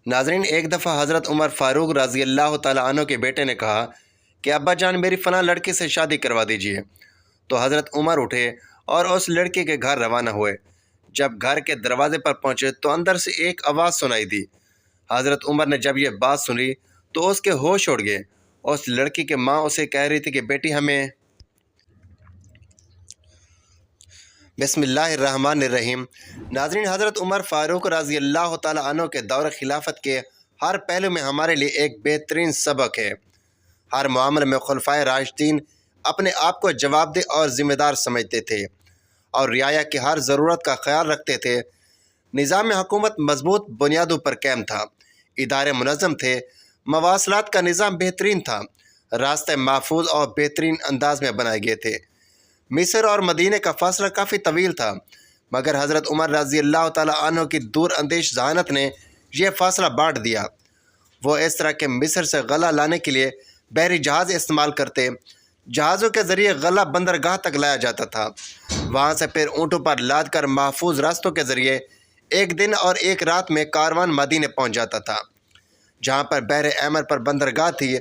ناظرین، ایک دفعہ حضرت عمر فاروق رضی اللہ تعالیٰ عنہ کے بیٹے نے کہا کہ ابا جان میری فلاں لڑکی سے شادی کروا دیجئے۔ تو حضرت عمر اٹھے اور اس لڑکی کے گھر روانہ ہوئے۔ جب گھر کے دروازے پر پہنچے تو اندر سے ایک آواز سنائی دی۔ حضرت عمر نے جب یہ بات سنی تو اس کے ہوش اڑ گئے۔ اس لڑکی کی ماں اسے کہہ رہی تھی کہ بیٹی ہمیں بسم اللہ الرحمن الرحیم۔ ناظرین، حضرت عمر فاروق رضی اللہ تعالیٰ عنہ کے دور خلافت کے ہر پہلو میں ہمارے لیے ایک بہترین سبق ہے۔ ہر معاملے میں خلفائے راشدین اپنے آپ کو جواب دہ اور ذمہ دار سمجھتے تھے اور رعایا کی ہر ضرورت کا خیال رکھتے تھے۔ نظام حکومت مضبوط بنیادوں پر قائم تھا، ادارے منظم تھے، مواصلات کا نظام بہترین تھا، راستے محفوظ اور بہترین انداز میں بنائے گئے تھے۔ مصر اور مدینہ کا فاصلہ کافی طویل تھا، مگر حضرت عمر رضی اللہ تعالیٰ عنہ کی دور اندیش ذہانت نے یہ فاصلہ بانٹ دیا۔ وہ اس طرح کہ مصر سے غلہ لانے کے لیے بحری جہاز استعمال کرتے۔ جہازوں کے ذریعے غلہ بندرگاہ تک لایا جاتا تھا، وہاں سے پھر اونٹوں پر لاد کر محفوظ راستوں کے ذریعے ایک دن اور ایک رات میں کاروان مدینہ پہنچ جاتا تھا، جہاں پر بحر احمر پر بندرگاہ تھی۔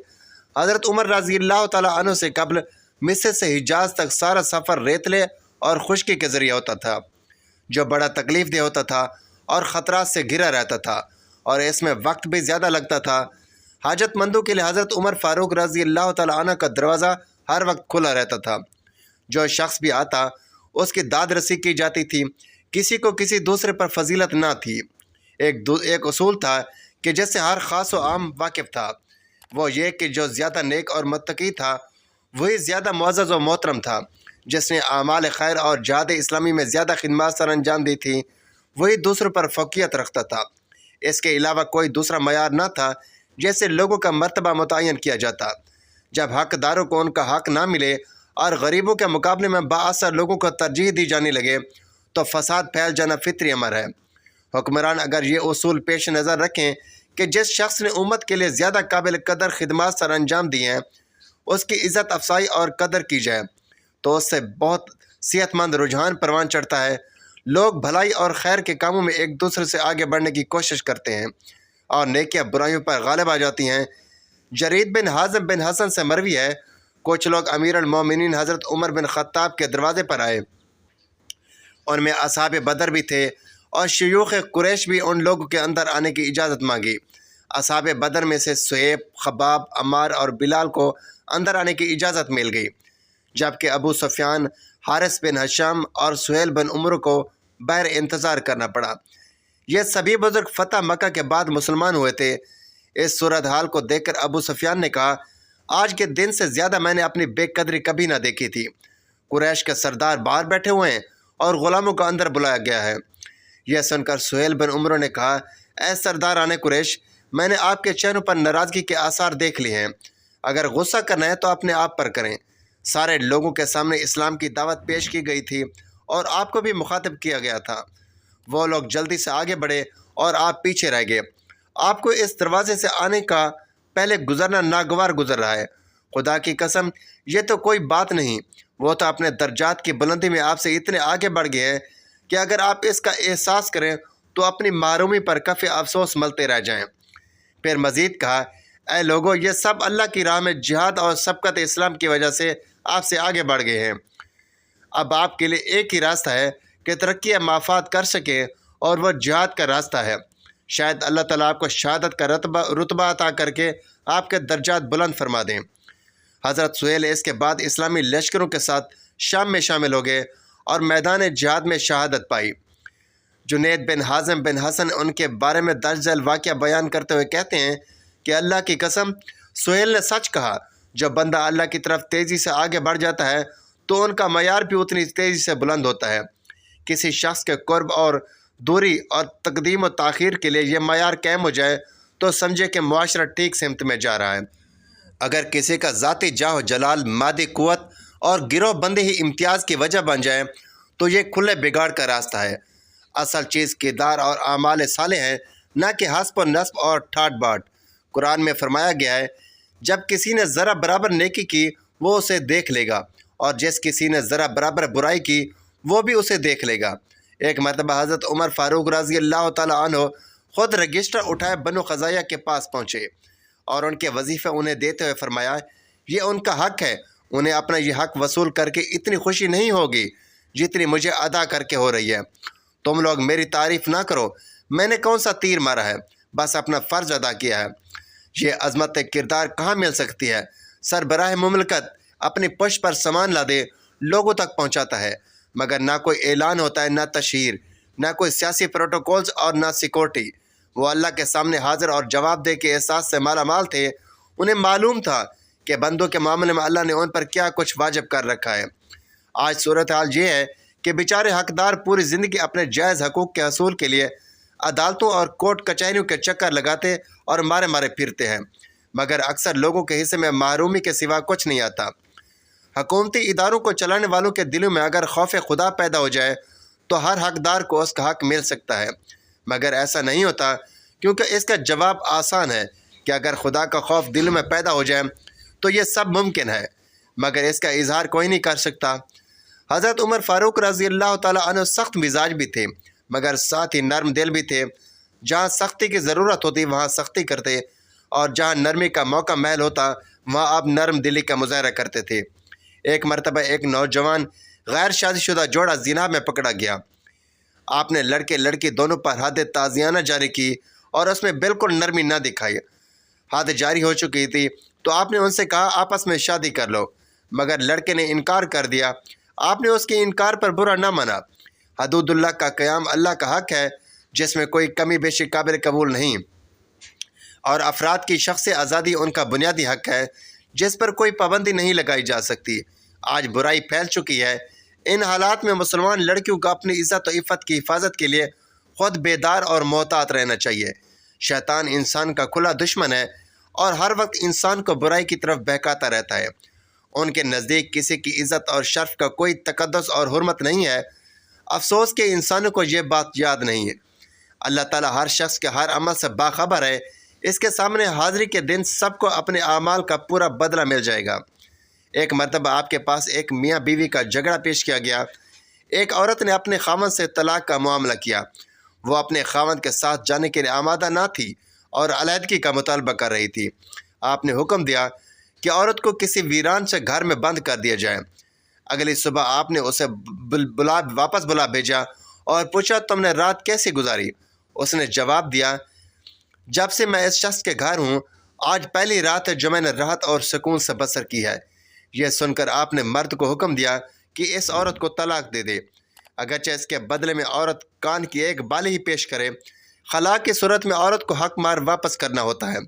حضرت عمر رضی اللہ تعالیٰ عنہ سے قبل مصر سے حجاز تک سارا سفر ریتلے اور خشکی کے ذریعے ہوتا تھا، جو بڑا تکلیف دہ ہوتا تھا اور خطرات سے گھرا رہتا تھا، اور اس میں وقت بھی زیادہ لگتا تھا۔ حاجت مندوں کے لیے حضرت عمر فاروق رضی اللہ تعالیٰ عنہ کا دروازہ ہر وقت کھلا رہتا تھا۔ جو شخص بھی آتا اس کی داد رسی کی جاتی تھی، کسی کو کسی دوسرے پر فضیلت نہ تھی۔ ایک اصول تھا کہ جس سے ہر خاص و عام واقف تھا، وہ یہ کہ جو زیادہ نیک اور متقی تھا وہی زیادہ معزز و محترم تھا۔ جس نے اعمال خیر اور جہاد اسلامی میں زیادہ خدمات سر انجام دی تھی وہی دوسروں پر فوقیت رکھتا تھا۔ اس کے علاوہ کوئی دوسرا معیار نہ تھا جیسے لوگوں کا مرتبہ متعین کیا جاتا۔ جب حقداروں کو ان کا حق نہ ملے اور غریبوں کے مقابلے میں بااثر لوگوں کو ترجیح دی جانے لگے تو فساد پھیل جانا فطری امر ہے۔ حکمران اگر یہ اصول پیش نظر رکھیں کہ جس شخص نے امت کے لیے زیادہ قابل قدر خدمات سر انجام دی ہیں اس کی عزت افزائی اور قدر کی جائے تو اس سے بہت صحت مند رجحان پروان چڑھتا ہے۔ لوگ بھلائی اور خیر کے کاموں میں ایک دوسرے سے آگے بڑھنے کی کوشش کرتے ہیں اور نیکیاں برائیوں پر غالب آ جاتی ہیں۔ جرید بن حازم بن حسن سے مروی ہے، کچھ لوگ امیر المومنین حضرت عمر بن خطاب کے دروازے پر آئے، ان میں اصحاب بدر بھی تھے اور شیوخ قریش بھی ان لوگوں کے اندر آنے کی اجازت مانگی۔ اصحاب بدر میں سے سہیب، خباب، عمار اور بلال کو اندر آنے کی اجازت مل گئی، جبکہ ابو سفیان، حارث بن ہشام اور سہیل بن عمر کو باہر انتظار کرنا پڑا۔ یہ سبھی بزرگ فتح مکہ کے بعد مسلمان ہوئے تھے۔ اس صورتحال کو دیکھ کر ابو سفیان نے کہا، آج کے دن سے زیادہ میں نے اپنی بے قدری کبھی نہ دیکھی تھی۔ قریش کے سردار باہر بیٹھے ہوئے ہیں اور غلاموں کو اندر بلایا گیا ہے۔ یہ سن کر سہیل بن عمر نے کہا، اے سرداران قریش، میں نے آپ کے چہروں پر ناراضگی کے آثار دیکھ لیے ہیں، اگر غصہ کرنا ہے تو اپنے آپ پر کریں۔ سارے لوگوں کے سامنے اسلام کی دعوت پیش کی گئی تھی اور آپ کو بھی مخاطب کیا گیا تھا۔ وہ لوگ جلدی سے آگے بڑھے اور آپ پیچھے رہ گئے۔ آپ کو اس دروازے سے آنے کا پہلے گزرنا ناگوار گزر رہا ہے۔ خدا کی قسم یہ تو کوئی بات نہیں، وہ تو اپنے درجات کی بلندی میں آپ سے اتنے آگے بڑھ گئے ہیں کہ اگر آپ اس کا احساس کریں تو اپنی محرومی پر کافی افسوس ملتے رہ جائیں۔ پھر مزید کہا، اے لوگو، یہ سب اللہ کی راہ میں جہاد اور سبقت اسلام کی وجہ سے آپ سے آگے بڑھ گئے ہیں۔ اب آپ کے لیے ایک ہی راستہ ہے کہ ترقی یا مفاد کر سکیں اور وہ جہاد کا راستہ ہے۔ شاید اللہ تعالیٰ آپ کو شہادت کا رتبہ عطا کر کے آپ کے درجات بلند فرما دیں۔ حضرت سہیل اس کے بعد اسلامی لشکروں کے ساتھ شام میں شامل ہو گئے اور میدان جہاد میں شہادت پائی۔ جنید بن حازم بن حسن ان کے بارے میں درج ذیل واقعہ بیان کرتے ہوئے کہتے ہیں کہ اللہ کی قسم، سہیل نے سچ کہا، جب بندہ اللہ کی طرف تیزی سے آگے بڑھ جاتا ہے تو ان کا معیار بھی اتنی تیزی سے بلند ہوتا ہے۔ کسی شخص کے قرب اور دوری اور تقدیم و تاخیر کے لیے یہ معیار قائم ہو جائے تو سمجھے کہ معاشرہ ٹھیک سمت میں جا رہا ہے۔ اگر کسی کا ذاتی جاہ و جلال، مادی قوت اور گروہ بندی ہی امتیاز کی وجہ بن جائے تو یہ کھلے بگاڑ کا راستہ ہے۔ اصل چیز کردار اور اعمال صالح ہیں، نہ کہ حسب و نسب اور ٹھاٹ باٹ۔ قرآن میں فرمایا گیا ہے، جب کسی نے ذرا برابر نیکی کی وہ اسے دیکھ لے گا، اور جس کسی نے ذرا برابر برائی کی وہ بھی اسے دیکھ لے گا۔ ایک مرتبہ حضرت عمر فاروق رضی اللہ تعالیٰ عنہ خود رجسٹر اٹھائے بنو خزایا کے پاس پہنچے اور ان کے وظیفے انہیں دیتے ہوئے فرمایا یہ ان کا حق ہے، انہیں اپنا یہ حق وصول کر کے اتنی خوشی نہیں ہوگی جتنی مجھے ادا کر کے ہو رہی ہے۔ تم لوگ میری تعریف نہ کرو، میں نے کون سا تیر مارا ہے، بس اپنا فرض ادا کیا ہے۔ یہ عظمت کردار کہاں مل سکتی ہے؟ سربراہ مملکت اپنی پشت پر سامان لادے لوگوں تک پہنچاتا ہے، مگر نہ کوئی اعلان ہوتا ہے، نہ تشہیر، نہ کوئی سیاسی پروٹوکولز اور نہ سیکورٹی۔ وہ اللہ کے سامنے حاضر اور جواب دہ کے احساس سے مالا مال تھے۔ انہیں معلوم تھا کہ بندوں کے معاملے میں اللہ نے ان پر کیا کچھ واجب کر رکھا ہے۔ آج صورتحال یہ ہے کہ بیچارے حقدار پوری زندگی اپنے جائز حقوق کے حصول کے لیے عدالتوں اور کورٹ کچہریوں کے چکر لگاتے اور مارے مارے پھرتے ہیں، مگر اکثر لوگوں کے حصے میں محرومی کے سوا کچھ نہیں آتا۔ حکومتی اداروں کو چلانے والوں کے دلوں میں اگر خوف خدا پیدا ہو جائے تو ہر حقدار کو اس کا حق مل سکتا ہے، مگر ایسا نہیں ہوتا، کیونکہ اس کا جواب آسان ہے کہ اگر خدا کا خوف دل میں پیدا ہو جائے تو یہ سب ممکن ہے، مگر اس کا اظہار کوئی نہیں کر سکتا۔ حضرت عمر فاروق رضی اللہ تعالیٰ عنہ سخت مزاج بھی تھے، مگر ساتھ ہی نرم دل بھی تھے۔ جہاں سختی کی ضرورت ہوتی وہاں سختی کرتے، اور جہاں نرمی کا موقع محل ہوتا وہاں آپ نرم دلی کا مظاہرہ کرتے تھے۔ ایک مرتبہ ایک نوجوان غیر شادی شدہ جوڑا زنا میں پکڑا گیا۔ آپ نے لڑکے لڑکی دونوں پر حد تعزیانہ جاری کی اور اس میں بالکل نرمی نہ دکھائی۔ حد جاری ہو چکی تھی تو آپ نے ان سے کہا آپس میں شادی کر لو، مگر لڑکے نے انکار کر دیا۔ آپ نے اس کے انکار پر برا نہ مانا۔ حدود اللہ کا قیام اللہ کا حق ہے جس میں کوئی کمی بیشی قابل قبول نہیں، اور افراد کی شخصی آزادی ان کا بنیادی حق ہے جس پر کوئی پابندی نہیں لگائی جا سکتی۔ آج برائی پھیل چکی ہے۔ ان حالات میں مسلمان لڑکیوں کو اپنی عزت و عفت کی حفاظت کے لیے خود بیدار اور محتاط رہنا چاہیے۔ شیطان انسان کا کھلا دشمن ہے اور ہر وقت انسان کو برائی کی طرف بہکاتا رہتا ہے۔ ان کے نزدیک کسی کی عزت اور شرف کا کوئی تقدس اور حرمت نہیں ہے۔ افسوس کہ انسانوں کو یہ بات یاد نہیں ہے۔ اللہ تعالیٰ ہر شخص کے ہر عمل سے باخبر ہے۔ اس کے سامنے حاضری کے دن سب کو اپنے اعمال کا پورا بدلہ مل جائے گا۔ ایک مرتبہ آپ کے پاس ایک میاں بیوی کا جھگڑا پیش کیا گیا۔ ایک عورت نے اپنے خاوند سے طلاق کا معاملہ کیا۔ وہ اپنے خاوند کے ساتھ جانے کے لیے آمادہ نہ تھی اور علیحدگی کا مطالبہ کر رہی تھی۔ آپ نے حکم دیا کہ عورت کو کسی ویران سے گھر میں بند کر دیا جائے۔ اگلی صبح آپ نے اسے واپس بلا بھیجا اور پوچھا تم نے رات کیسی گزاری؟ اس نے جواب دیا جب سے میں اس شخص کے گھر ہوں آج پہلی رات ہے جو میں نے راحت اور سکون سے بسر کی ہے۔ یہ سن کر آپ نے مرد کو حکم دیا کہ اس عورت کو طلاق دے دے، اگرچہ اس کے بدلے میں عورت کان کی ایک بالی ہی پیش کرے۔ خلا کی صورت میں عورت کو حق مار واپس کرنا ہوتا ہے۔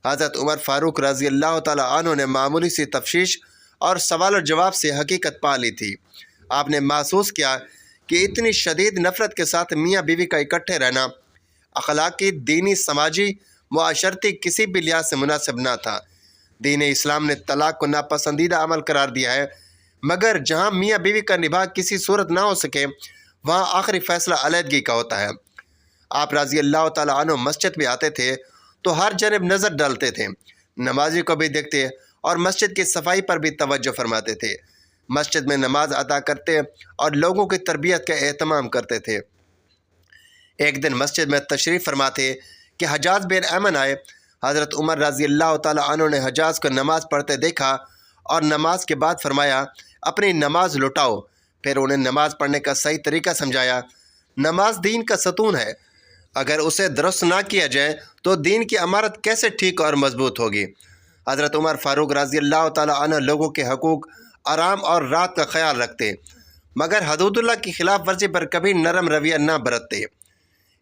حضرت عمر فاروق رضی اللہ تعالیٰ عنہ نے معمولی سی تفتیش اور سوال و جواب سے حقیقت پا لی تھی۔ آپ نے محسوس کیا کہ اتنی شدید نفرت کے ساتھ میاں بیوی کا اکٹھے رہنا اخلاقی، دینی، سماجی، معاشرتی کسی بھی لحاظ سے مناسب نہ تھا۔ دین اسلام نے طلاق کو ناپسندیدہ عمل قرار دیا ہے، مگر جہاں میاں بیوی کا نباہ کسی صورت نہ ہو سکے وہاں آخری فیصلہ علیحدگی کا ہوتا ہے۔ آپ رضی اللہ تعالیٰ عنہ مسجد میں آتے تھے تو ہر جانب نظر ڈالتے تھے، نمازی کو بھی دیکھتے اور مسجد کی صفائی پر بھی توجہ فرماتے تھے۔ مسجد میں نماز ادا کرتے اور لوگوں کی تربیت کا اہتمام کرتے تھے۔ ایک دن مسجد میں تشریف فرما تھے کہ حجاز بن ایمن آئے۔ حضرت عمر رضی اللہ تعالیٰ عنہ نے حجاز کو نماز پڑھتے دیکھا اور نماز کے بعد فرمایا اپنی نماز لٹاؤ۔ پھر انہیں نماز پڑھنے کا صحیح طریقہ سمجھایا۔ نماز دین کا ستون ہے، اگر اسے درست نہ کیا جائے تو دین کی عمارت کیسے ٹھیک اور مضبوط ہوگی؟ حضرت عمر فاروق رضی اللہ تعالیٰ عنہ لوگوں کے حقوق، آرام اور راحت کا خیال رکھتے، مگر حدود اللہ کی خلاف ورزی پر کبھی نرم رویہ نہ برتتے۔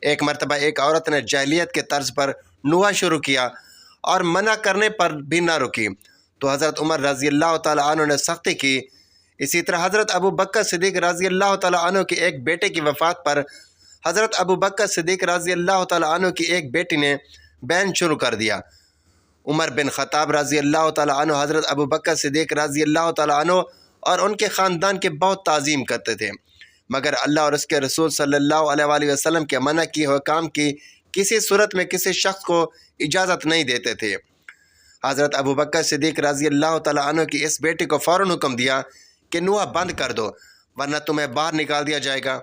ایک مرتبہ ایک عورت نے جاہلیت کے طرز پر نوحہ شروع کیا اور منع کرنے پر بھی نہ رکی تو حضرت عمر رضی اللہ تعالیٰ عنہ نے سختی کی۔ اسی طرح حضرت ابو بکر صدیق رضی اللہ تعالیٰ عنہ کی ایک بیٹے کی وفات پر حضرت ابو بکر صدیق رضی اللہ تعالیٰ عنہ کی ایک بیٹی نے بین شروع کر دیا۔ عمر بن خطاب رضی اللہ تعالیٰ عنہ حضرت ابو بکر صدیق رضی اللہ تعالیٰ عنہ اور ان کے خاندان کی بہت تعظیم کرتے تھے، مگر اللہ اور اس کے رسول صلی اللہ علیہ وآلہ وسلم کے منع کیے ہوئے کام کی کسی صورت میں کسی شخص کو اجازت نہیں دیتے تھے۔ حضرت ابو بکر صدیق رضی اللہ تعالیٰ عنہ کی اس بیٹی کو فوراً حکم دیا کہ نوحہ بند کر دو ورنہ تمہیں باہر نکال دیا جائے گا۔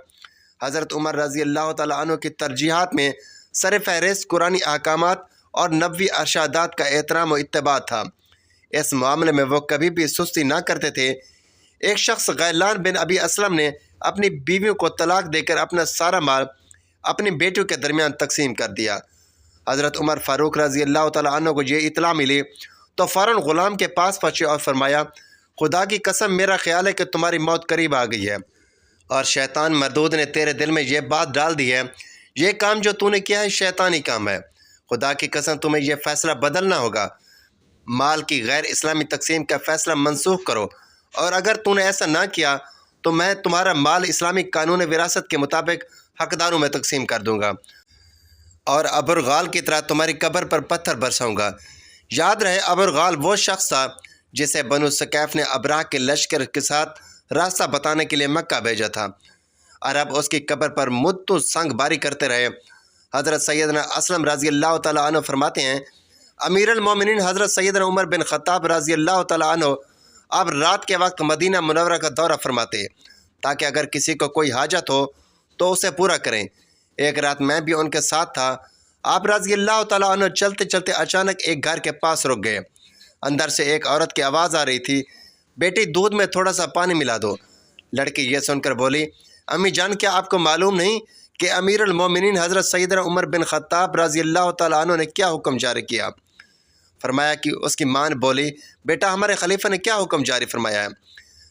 حضرت عمر رضی اللہ تعالیٰ عنہ کی ترجیحات میں سر فہرست قرآنی احکامات اور نبوی ارشادات کا احترام و اتباع تھا۔ اس معاملے میں وہ کبھی بھی سستی نہ کرتے تھے۔ ایک شخص غیلان بن ابی اسلم نے اپنی بیویوں کو طلاق دے کر اپنا سارا مال اپنی بیٹیوں کے درمیان تقسیم کر دیا۔ حضرت عمر فاروق رضی اللہ تعالیٰ عنہ کو یہ اطلاع ملی تو فوراً غلام کے پاس پہنچے اور فرمایا، خدا کی قسم میرا خیال ہے کہ تمہاری موت قریب آ گئی ہے اور شیطان مردود نے تیرے دل میں یہ بات ڈال دی ہے، یہ کام جو تو نے کیا ہے شیطانی کام ہے، خدا کی قسم تمہیں یہ فیصلہ بدلنا ہوگا، مال کی غیر اسلامی تقسیم کا فیصلہ منسوخ کرو، اور اگر تو نے ایسا نہ کیا تو میں تمہارا مال اسلامی قانون وراثت کے مطابق حقداروں میں تقسیم کر دوں گا اور ابرغال کی طرح تمہاری قبر پر پتھر برساؤں گا۔ یاد رہے ابرغال وہ شخص تھا جسے بنو ثقیف نے ابراہ کے لشکر کے ساتھ راستہ بتانے کے لیے مکہ بھیجا تھا۔ عرب اس کی قبر پر مدتوں سنگ باری کرتے رہے۔ حضرت سیدنا اسلم رضی اللہ تعالیٰ عنہ فرماتے ہیں، امیر المومنین حضرت سیدنا عمر بن خطاب رضی اللہ تعالیٰ عنہ اب رات کے وقت مدینہ منورہ کا دورہ فرماتے تاکہ اگر کسی کو کوئی حاجت ہو تو اسے پورا کریں۔ ایک رات میں بھی ان کے ساتھ تھا۔ آپ رضی اللہ تعالیٰ عنہ چلتے چلتے اچانک ایک گھر کے پاس رک گئے۔ اندر سے ایک عورت کی آواز آ رہی تھی، بیٹی دودھ میں تھوڑا سا پانی ملا دو۔ لڑکی یہ سن کر بولی، امی جان کیا آپ کو معلوم نہیں کہ امیر المومنین حضرت سیدنا عمر بن خطاب رضی اللہ تعالیٰ عنہ نے کیا حکم جاری کیا؟ فرمایا کہ اس کی ماں بولی، بیٹا ہمارے خلیفہ نے کیا حکم جاری فرمایا ہے؟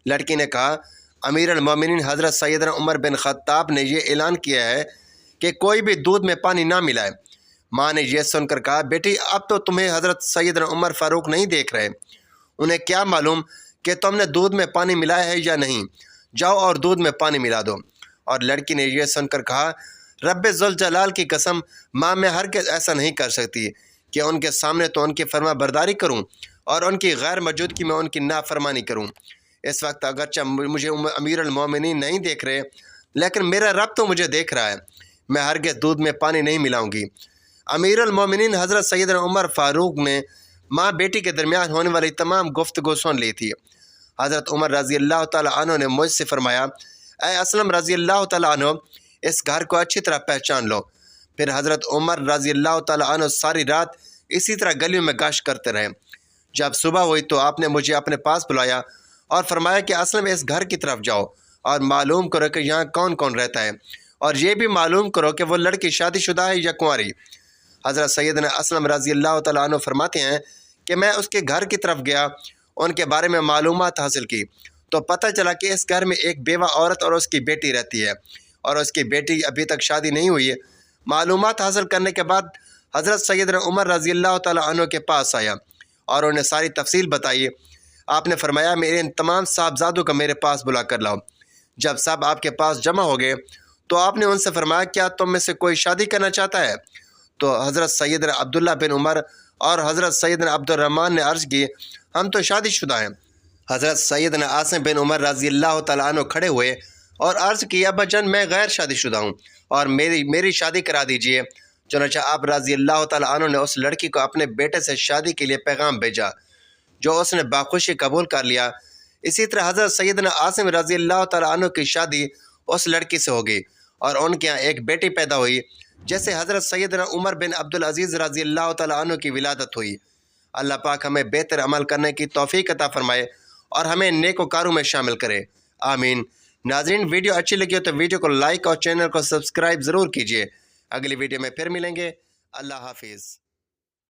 لڑکی نے کہا، امیر المومنین حضرت سیدنا عمر بن خطاب نے یہ اعلان کیا ہے کہ کوئی بھی دودھ میں پانی نہ ملائے۔ ماں نے یہ سن کر کہا، بیٹی اب تو تمہیں حضرت سیدنا عمر فاروق نہیں دیکھ رہے، انہیں کیا معلوم کہ تم نے دودھ میں پانی ملایا ہے یا نہیں، جاؤ اور دودھ میں پانی ملا دو۔ اور لڑکی نے یہ سن کر کہا، رب ذوالجلال کی قسم ماں میں ہرگز ایسا نہیں کر سکتی کہ ان کے سامنے تو ان کی فرما برداری کروں اور ان کی غیر موجودگی میں ان کی نافرمانی کروں۔ اس وقت اگرچہ مجھے امیر المومنین نہیں دیکھ رہے لیکن میرا رب تو مجھے دیکھ رہا ہے، میں ہرگز دودھ میں پانی نہیں ملاؤں گی۔ امیر المومنین حضرت سیدنا عمر فاروق نے ماں بیٹی کے درمیان ہونے والی تمام گفتگو سن لی تھی۔ حضرت عمر رضی اللہ تعالیٰ عنہ نے مجھ سے فرمایا، اے اسلم رضی اللہ تعالیٰ عنہ اس گھر کو اچھی طرح پہچان لو۔ پھر حضرت عمر رضی اللہ تعالیٰ عنہ ساری رات اسی طرح گلیوں میں گشت کرتے رہے۔ جب صبح ہوئی تو آپ نے مجھے اپنے پاس بلایا اور فرمایا کہ اسلم اس گھر کی طرف جاؤ اور معلوم کرو کہ یہاں کون کون رہتا ہے، اور یہ بھی معلوم کرو کہ وہ لڑکی شادی شدہ ہے یا کنواری۔ حضرت سیدنا اسلم رضی اللہ تعالیٰ عنہ فرماتے ہیں کہ میں اس کے گھر کی طرف گیا، ان کے بارے میں معلومات حاصل کی تو پتہ چلا کہ اس گھر میں ایک بیوہ عورت اور اس کی بیٹی رہتی ہے اور اس کی بیٹی ابھی تک شادی نہیں ہوئی ہے۔ معلومات حاصل کرنے کے بعد حضرت سیدنا عمر رضی اللہ تعالیٰ عنہ کے پاس آیا اور انہیں ساری تفصیل بتائی۔ آپ نے فرمایا، میرے ان تمام صاحبزادوں کو میرے پاس بلا کر لاؤ۔ جب سب آپ کے پاس جمع ہو گئے تو آپ نے ان سے فرمایا، کیا تم میں سے کوئی شادی کرنا چاہتا ہے؟ تو حضرت سیدنا عبداللہ بن عمر اور حضرت سیدنا عبد الرحمن نے عرض کی، ہم تو شادی شدہ ہیں۔ حضرت سیدنا عاصم بن عمر رضی اللہ تعالیٰ عنہ کھڑے ہوئے اور عرض کی، ابا جان میں غیر شادی شدہ ہوں اور میری شادی کرا دیجئے۔ چنانچہ آپ رضی اللہ تعالیٰ عنہ نے اس لڑکی کو اپنے بیٹے سے شادی کے لیے پیغام بھیجا جو اس نے باخوشی قبول کر لیا۔ اسی طرح حضرت سیدنا عاصم رضی اللہ تعالیٰ عنہ کی شادی اس لڑکی سے ہو گئی اور ان کے یہاں ایک بیٹی پیدا ہوئی جیسے حضرت سیدنا عمر بن عبدالعزیز رضی اللہ تعالیٰ عنہ کی ولادت ہوئی۔ اللہ پاک ہمیں بہتر عمل کرنے کی توفیق عطا فرمائے اور ہمیں نیکوکاروں میں شامل کرے، آمین۔ ناظرین، ویڈیو اچھی لگی ہو تو ویڈیو کو لائک اور چینل کو سبسکرائب ضرور کیجیے۔ اگلی ویڈیو میں پھر ملیں گے۔ اللہ حافظ۔